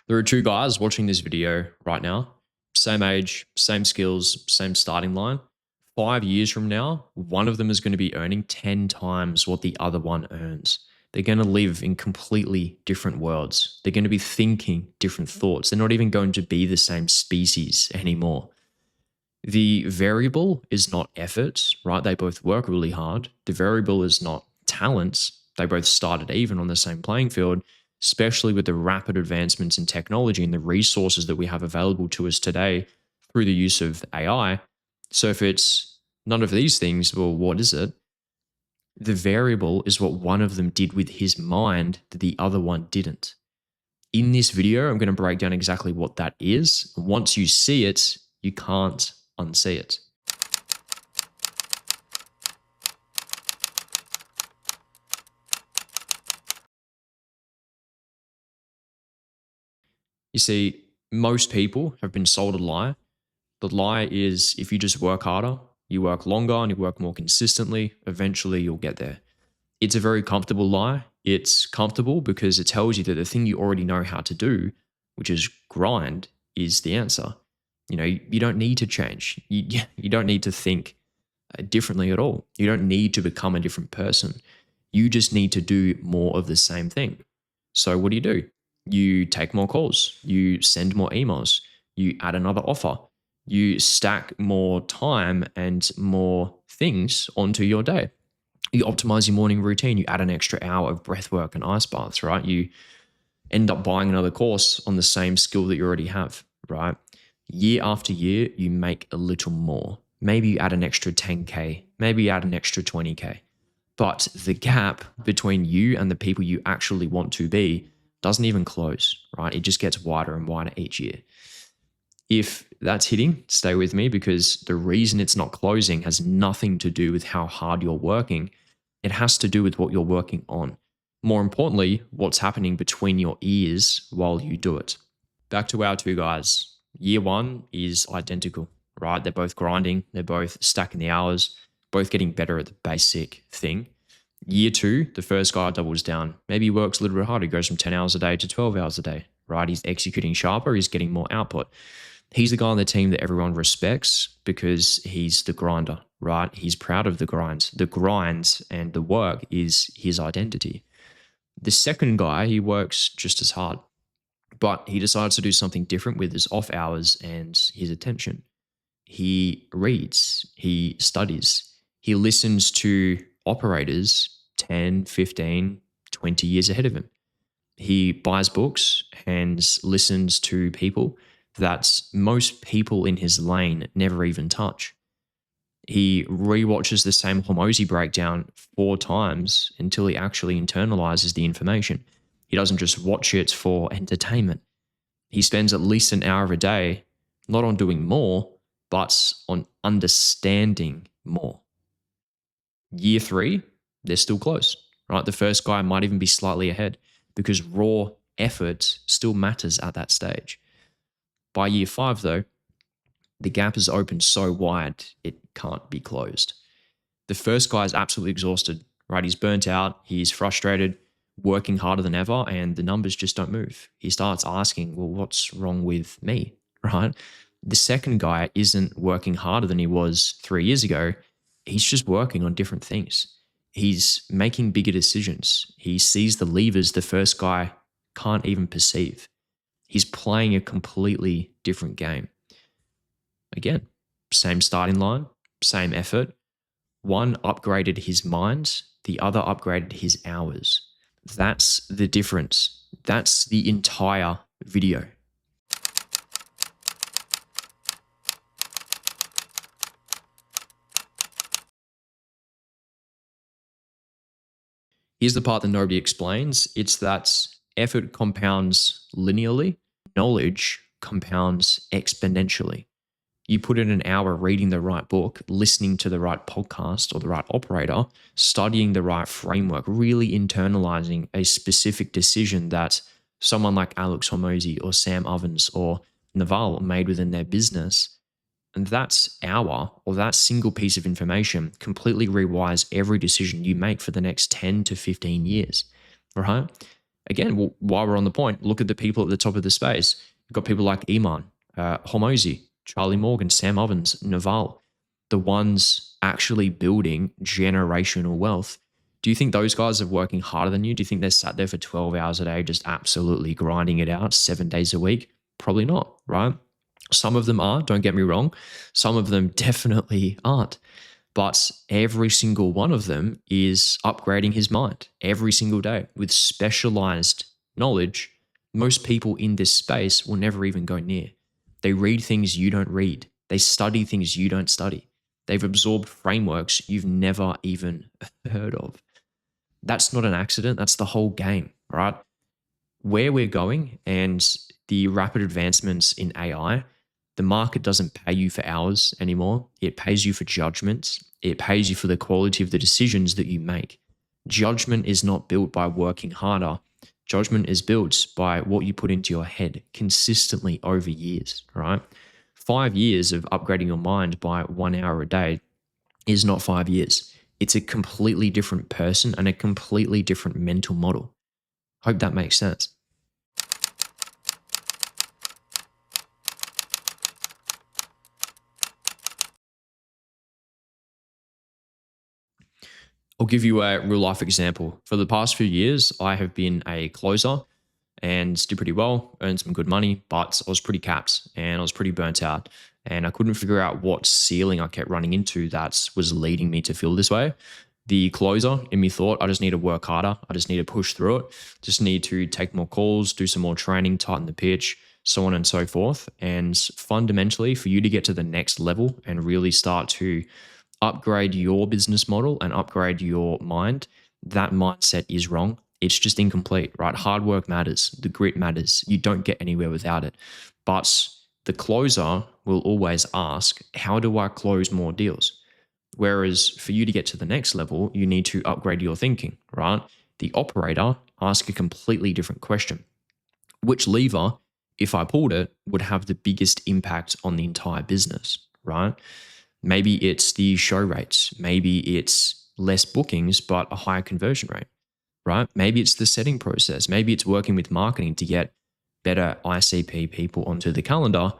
There are two guys watching this video right now, same age, same skills, same starting line. 5 years from now, one of them is going to be earning 10 times what the other one earns. They're going to live in completely different worlds. They're going to be thinking different thoughts. They're not even going to be the same species anymore. The variable is not effort, right? They both work really hard. The variable is not talents. They both started even on the same playing field, especially with the rapid advancements in technology and the resources that we have available to us today through the use of AI. So if it's none of these things, well, what is it? The variable is what one of them did with his mind that the other one didn't. In this video, I'm going to break down exactly what that is. Once you see it, you can't unsee it. You see, most people have been sold a lie. The lie is if you just work harder, you work longer, and you work more consistently, eventually you'll get there. It's a very comfortable lie. It's comfortable because it tells you that the thing you already know how to do, which is grind, is the answer. You know, you don't need to change. You don't need to think differently at all. You don't need to become a different person. You just need to do more of the same thing. So what do? You take more calls, you send more emails, you add another offer, you stack more time and more things onto your day. You optimize your morning routine, you add an extra hour of breath work and ice baths, right? You end up buying another course on the same skill that you already have, right? Year after year, you make a little more. Maybe you add an extra 10K, maybe you add an extra 20K. But the gap between you and the people you actually want to be doesn't even close, right? It just gets wider and wider each year. If that's hitting, stay with me, because the reason it's not closing has nothing to do with how hard you're working. It has to do with what you're working on. More importantly, what's happening between your ears while you do it. Back to our two guys. Year one is identical, right? They're both grinding. They're both stacking the hours, both getting better at the basic thing. Year two, the first guy doubles down. Maybe he works a little bit harder. He goes from 10 hours a day to 12 hours a day, right? He's executing sharper. He's getting more output. He's the guy on the team that everyone respects because he's the grinder, right? He's proud of the grinds. The grinds and the work is his identity. The second guy, he works just as hard, but he decides to do something different with his off hours and his attention. He reads, he studies, he listens to operators 10, 15, 20 years ahead of him. He buys books and listens to people that most people in his lane never even touch. He rewatches the same Hormozi breakdown 4 times until he actually internalizes the information. He doesn't just watch it for entertainment. He spends at least an hour a day, not on doing more, but on understanding more. Year 3, they're still close, right? The first guy might even be slightly ahead because raw effort still matters at that stage. By year 5, though, the gap is opened so wide, it can't be closed. The first guy is absolutely exhausted, right? He's burnt out, he's frustrated, working harder than ever, and the numbers just don't move. He starts asking, well, what's wrong with me, right? The second guy isn't working harder than he was 3 years ago. He's just working on different things. He's making bigger decisions. He sees the levers the first guy can't even perceive. He's playing a completely different game. Again, same starting line, same effort. One upgraded his mind, the other upgraded his hours. That's the difference. That's the entire video. Here's the part that nobody explains. It's that effort compounds linearly, knowledge compounds exponentially. You put in an hour reading the right book, listening to the right podcast or the right operator, studying the right framework, really internalizing a specific decision that someone like Alex Hormozi or Sam Ovens or Naval made within their business. And that hour or that single piece of information completely rewires every decision you make for the next 10 to 15 years, right? Again, while we're on the point, look at the people at the top of the space. You've got people like Iman, Hormozi, Charlie Morgan, Sam Ovens, Naval, the ones actually building generational wealth. Do you think those guys are working harder than you? Do you think they're sat there for 12 hours a day, just absolutely grinding it out 7 days a week? Probably not, right? Some of them are, don't get me wrong. Some of them definitely aren't. But every single one of them is upgrading his mind every single day with specialized knowledge. Most people in this space will never even go near. They read things you don't read. They study things you don't study. They've absorbed frameworks you've never even heard of. That's not an accident. That's the whole game, right? Where we're going and the rapid advancements in AI, the market doesn't pay you for hours anymore. It pays you for judgments. It pays you for the quality of the decisions that you make. Judgment is not built by working harder. Judgment is built by what you put into your head consistently over years, right? 5 years of upgrading your mind by 1 hour a day is not 5 years. It's a completely different person and a completely different mental model. Hope that makes sense. I'll give you a real life example. For the past few years, I have been a closer and did pretty well, earned some good money, but I was pretty capped and I was pretty burnt out. And I couldn't figure out what ceiling I kept running into that was leading me to feel this way. The closer in me thought, I just need to work harder. I just need to push through it. Just need to take more calls, do some more training, tighten the pitch, so on and so forth. And fundamentally, for you to get to the next level and really start to upgrade your business model and upgrade your mind, that mindset is wrong. It's just incomplete, right? Hard work matters. The grit matters. You don't get anywhere without it. But the closer will always ask, how do I close more deals? Whereas for you to get to the next level, you need to upgrade your thinking, right? The operator asks a completely different question. Which lever, if I pulled it, would have the biggest impact on the entire business, right? Maybe it's the show rates. Maybe it's less bookings, but a higher conversion rate, right? Maybe it's the setting process. Maybe it's working with marketing to get better ICP people onto the calendar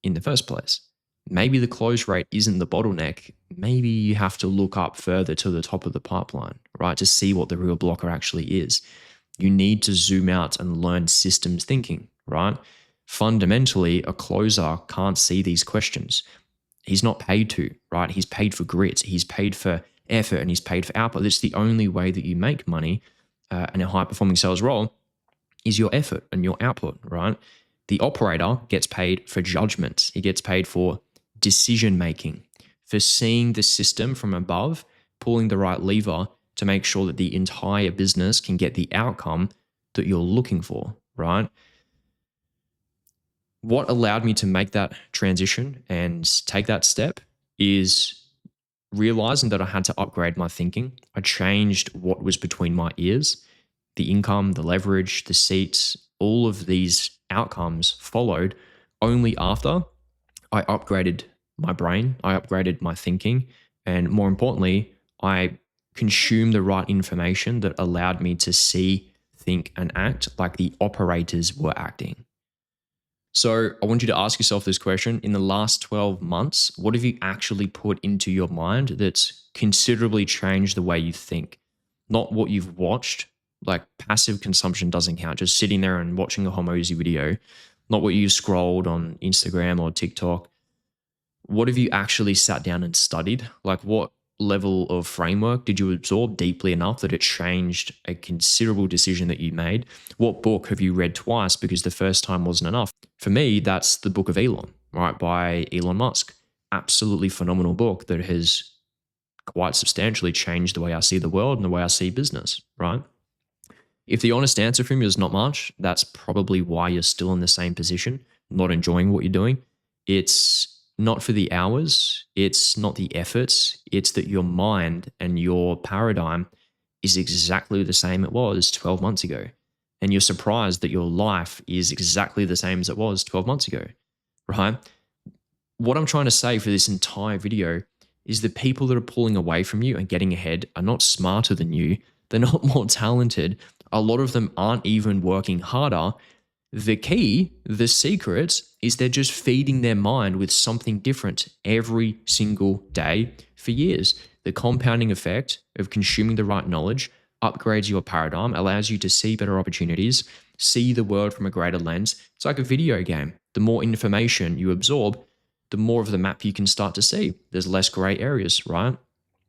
in the first place. Maybe the close rate isn't the bottleneck. Maybe you have to look up further to the top of the pipeline, right? To see what the real blocker actually is. You need to zoom out and learn systems thinking, right? Fundamentally, a closer can't see these questions. He's not paid to, right? He's paid for grit. He's paid for effort and he's paid for output. That's the only way that you make money in a high-performing sales role is your effort and your output, right? The operator gets paid for judgments. He gets paid for decision-making, for seeing the system from above, pulling the right lever to make sure that the entire business can get the outcome that you're looking for, right? What allowed me to make that transition and take that step is realizing that I had to upgrade my thinking. I changed what was between my ears, the income, the leverage, the seats, all of these outcomes followed only after I upgraded my brain, I upgraded my thinking, and more importantly, I consumed the right information that allowed me to see, think, and act like the operators were acting. So I want you to ask yourself this question. In the last 12 months, what have you actually put into your mind that's considerably changed the way you think? Not what you've watched. Like passive consumption doesn't count. Just sitting there and watching a Hormozi video, not what you scrolled on Instagram or TikTok. What have you actually sat down and studied? Like what level of framework did you absorb deeply enough that it changed a considerable decision that you made? What book have you read twice because the first time wasn't enough? For me, that's the Book of Elon, right, by Elon Musk. Absolutely phenomenal book that has quite substantially changed the way I see the world and the way I see business, right? If the honest answer from you is not much, that's probably why you're still in the same position, not enjoying what you're doing. It's not for the hours, it's not the efforts, it's that your mind and your paradigm is exactly the same it was 12 months ago. And you're surprised that your life is exactly the same as it was 12 months ago, right? What I'm trying to say for this entire video is the people that are pulling away from you and getting ahead are not smarter than you. They're not more talented A lot of them aren't even working harder. The key, the secret, is they're just feeding their mind with something different every single day for years. The compounding effect of consuming the right knowledge upgrades your paradigm, allows you to see better opportunities, see the world from a greater lens. It's like a video game. The more information you absorb, the more of the map you can start to see. There's less gray areas, right?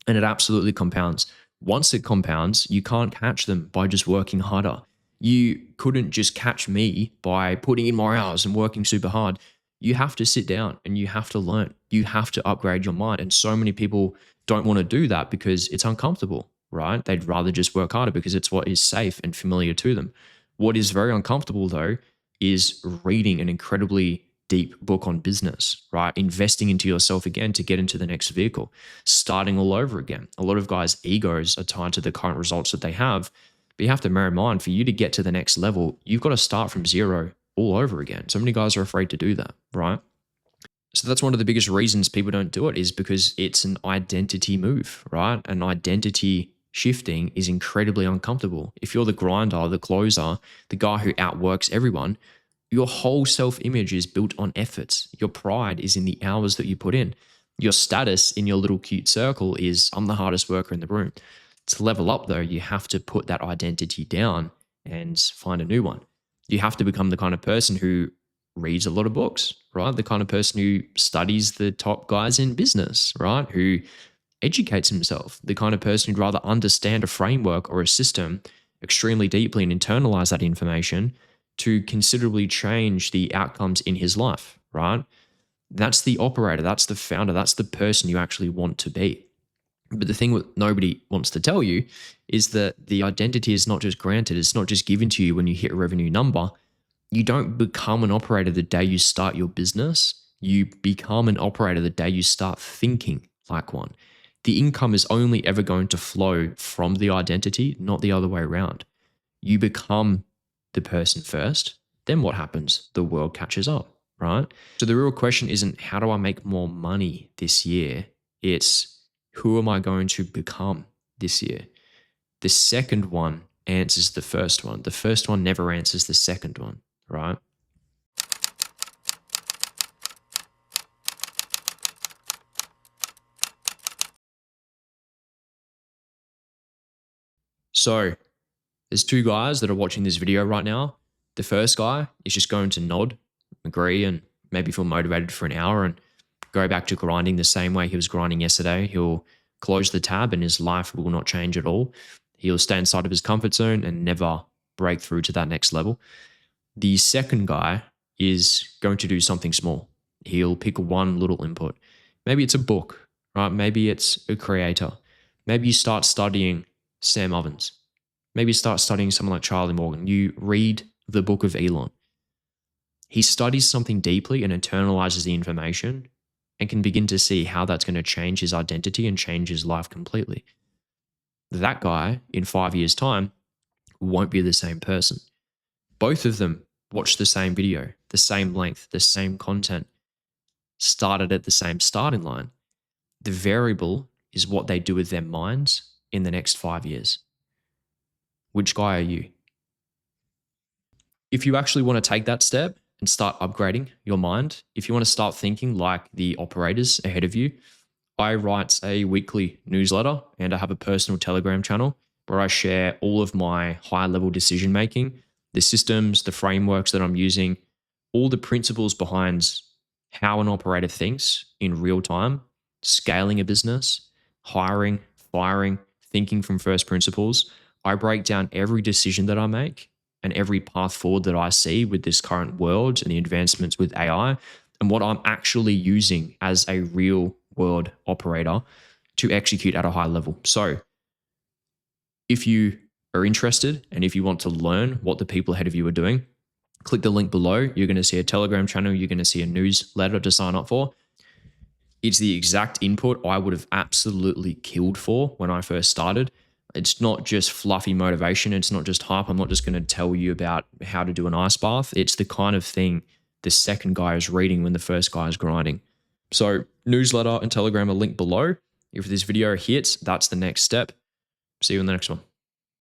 And it absolutely compounds. Once it compounds, you can't catch them by just working harder. You couldn't just catch me by putting in more hours and working super hard. You have to sit down and you have to learn. You have to upgrade your mind. And so many people don't want to do that because it's uncomfortable, right? They'd rather just work harder because it's what is safe and familiar to them. What is very uncomfortable, though, is reading an incredibly deep book on business, right? Investing into yourself again to get into the next vehicle, starting all over again. A lot of guys' egos are tied to the current results that they have. But you have to bear in mind, for you to get to the next level, you've got to start from zero all over again. So many guys are afraid to do that, right? So that's one of the biggest reasons people don't do it, is because it's an identity move, right? An identity shifting is incredibly uncomfortable. If you're the grinder, the closer, the guy who outworks everyone, your whole self-image is built on efforts. Your pride is in the hours that you put in. Your status in your little cute circle is, I'm the hardest worker in the room. To level up, though, you have to put that identity down and find a new one. You have to become the kind of person who reads a lot of books, right? The kind of person who studies the top guys in business, right? Who educates himself. The kind of person who'd rather understand a framework or a system extremely deeply and internalize that information to considerably change the outcomes in his life, right? That's the operator, that's the founder, that's the person you actually want to be. But the thing that nobody wants to tell you is that the identity is not just granted, it's not just given to you when you hit a revenue number. You don't become an operator the day you start your business. You become an operator the day you start thinking like one. The income is only ever going to flow from the identity, not the other way around. You become the person first, then what happens? The world catches up, right? So the real question isn't how do I make more money this year? It's who am I going to become this year? The second one answers the first one. The first one never answers the second one, right? So there's two guys that are watching this video right now. The first guy is just going to nod, agree, and maybe feel motivated for an hour and go back to grinding the same way he was grinding yesterday. He'll close the tab and his life will not change at all. He'll stay inside of his comfort zone and never break through to that next level. The second guy is going to do something small. He'll pick one little input. Maybe it's a book, right? Maybe it's a creator. Maybe you start studying Sam Ovens. Maybe start studying someone like Charlie Morgan. You read the book of Elon. He studies something deeply and internalizes the information and can begin to see how that's going to change his identity and change his life completely. That guy, in 5 years' time, won't be the same person. Both of them watched the same video, the same length, the same content, started at the same starting line. The variable is what they do with their minds in the next 5 years. Which guy are you? If you actually want to take that step and start upgrading your mind, if you want to start thinking like the operators ahead of you, I write a weekly newsletter and I have a personal Telegram channel where I share all of my high-level decision making, the systems, the frameworks that I'm using, all the principles behind how an operator thinks in real time, scaling a business, hiring, firing, thinking from first principles. I break down every decision that I make and every path forward that I see with this current world and the advancements with AI and what I'm actually using as a real world operator to execute at a high level. So if you are interested and if you want to learn what the people ahead of you are doing, click the link below. You're going to see a Telegram channel. You're going to see a newsletter to sign up for. It's the exact input I would have absolutely killed for when I first started. It's not just fluffy motivation. It's not just hype. I'm not just going to tell you about how to do an ice bath. It's the kind of thing the second guy is reading when the first guy is grinding. So newsletter and Telegram are linked below. If this video hits, that's the next step. See you in the next one.